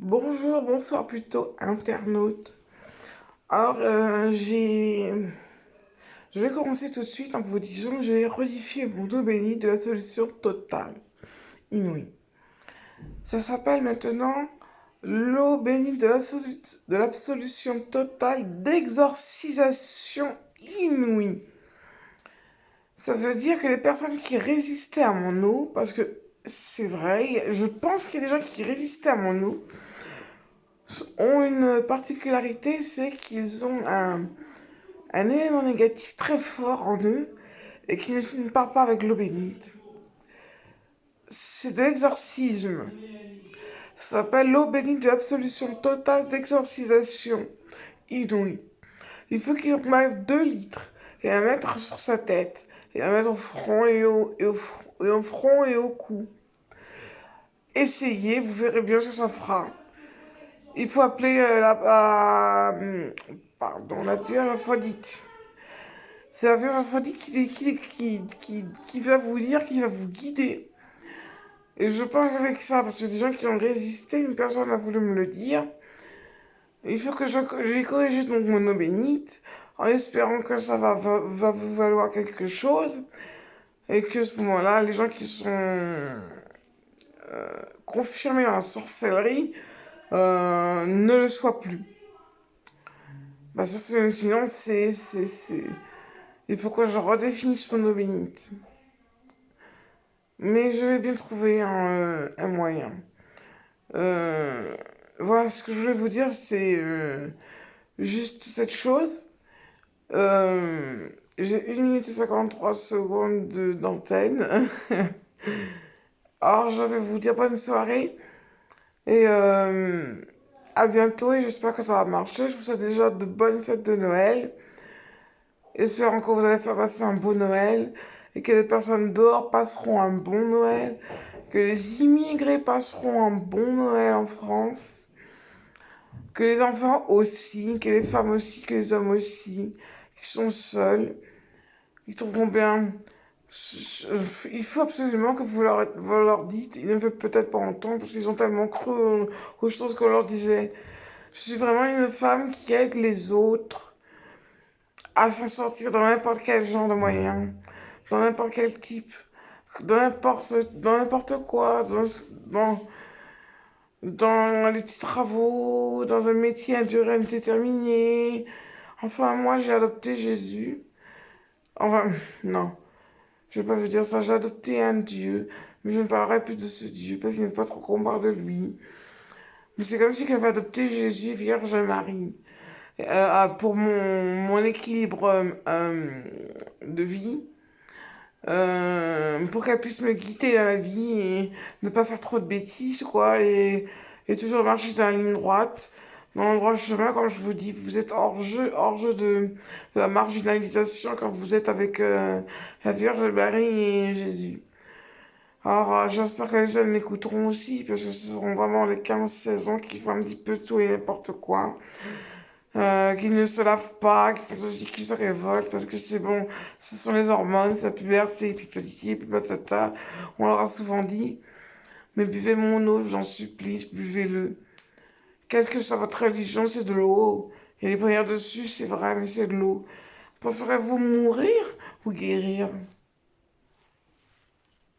Bonjour, bonsoir plutôt, internaute. Alors, je vais commencer tout de suite en vous disant que j'ai rediffé mon dos béni de la solution totale, inouïe. Ça s'appelle maintenant l'eau bénite de l'absolution totale d'exorcisation inouïe. Ça veut dire que les personnes qui résistaient à mon eau, parce que c'est vrai, je pense qu'il y a des gens qui résistaient à mon eau, ont une particularité, c'est qu'ils ont un élément négatif très fort en eux et qui ne part pas avec l'eau bénite. C'est de l'exorcisme. Ça s'appelle l'eau bénite de l'absolution totale d'exorcisation inouïe. Il faut qu'il enlève 2 litres et la mettre sur sa tête et la mettre au front au front et au cou. Essayez, vous verrez bien ce que ça fera. Il faut appeler la Vierge Aphrodite. C'est la Vierge Aphrodite qui va vous dire, qui va vous guider. Et je pense avec ça, parce que des gens qui ont résisté, une personne a voulu me le dire. Il faut que j'ai corrigé donc mon eau bénite, en espérant que ça va vous valoir quelque chose. Et que à ce moment-là, les gens qui sont confirmés dans la sorcellerie ne le soient plus. Bah ça, sinon, il faut que je redéfinisse mon eau bénite. Mais je vais bien trouver un moyen. Euh, voilà, ce que je voulais vous dire, c'est juste cette chose. Euh, j'ai 1 minute et 53 secondes d'antenne. Alors, je vais vous dire bonne soirée. Et à bientôt. Et j'espère que ça va marcher. Je vous souhaite déjà de bonnes fêtes de Noël. Espérons que vous allez faire passer un beau Noël et que les personnes dehors passeront un bon Noël, que les immigrés passeront un bon Noël en France, que les enfants aussi, que les femmes aussi, que les hommes aussi, qui sont seuls, ils trouveront bien. Il faut absolument que vous leur dites, ils ne veulent peut-être pas entendre parce qu'ils ont tellement cru aux choses qu'on leur disait. Je suis vraiment une femme qui aide les autres à s'en sortir dans n'importe quel genre de moyen, dans n'importe quel type, dans n'importe quoi, dans les petits travaux, dans un métier à durée indéterminée. Enfin, moi, j'ai adopté Jésus. Enfin, non, je vais pas vous dire ça, j'ai adopté un Dieu, mais je ne parlerai plus de ce Dieu parce qu'il n'est pas trop qu'on parle de lui. Mais c'est comme si j'avais adopté Jésus, Vierge Marie. Pour mon équilibre de vie, pour qu'elle puisse me guider dans la vie et ne pas faire trop de bêtises, quoi, et toujours marcher dans la ligne droite, dans le droit chemin, comme je vous dis, vous êtes hors jeu de la marginalisation quand vous êtes avec la Vierge Marie et Jésus. Alors, j'espère que les jeunes m'écouteront aussi, parce que ce seront vraiment les 15-16 ans qui font un petit peu tout et n'importe quoi. Qui ne se lavent pas, qui font ceci, qui se révoltent, parce que c'est bon, ce sont les hormones, sa puberté, puis petit, puis patata. On leur a souvent dit, mais buvez mon eau, j'en supplie, buvez-le. Quelle que soit votre religion, c'est de l'eau. Il y a les prières dessus, c'est vrai, mais c'est de l'eau. Préférez-vous mourir ou guérir?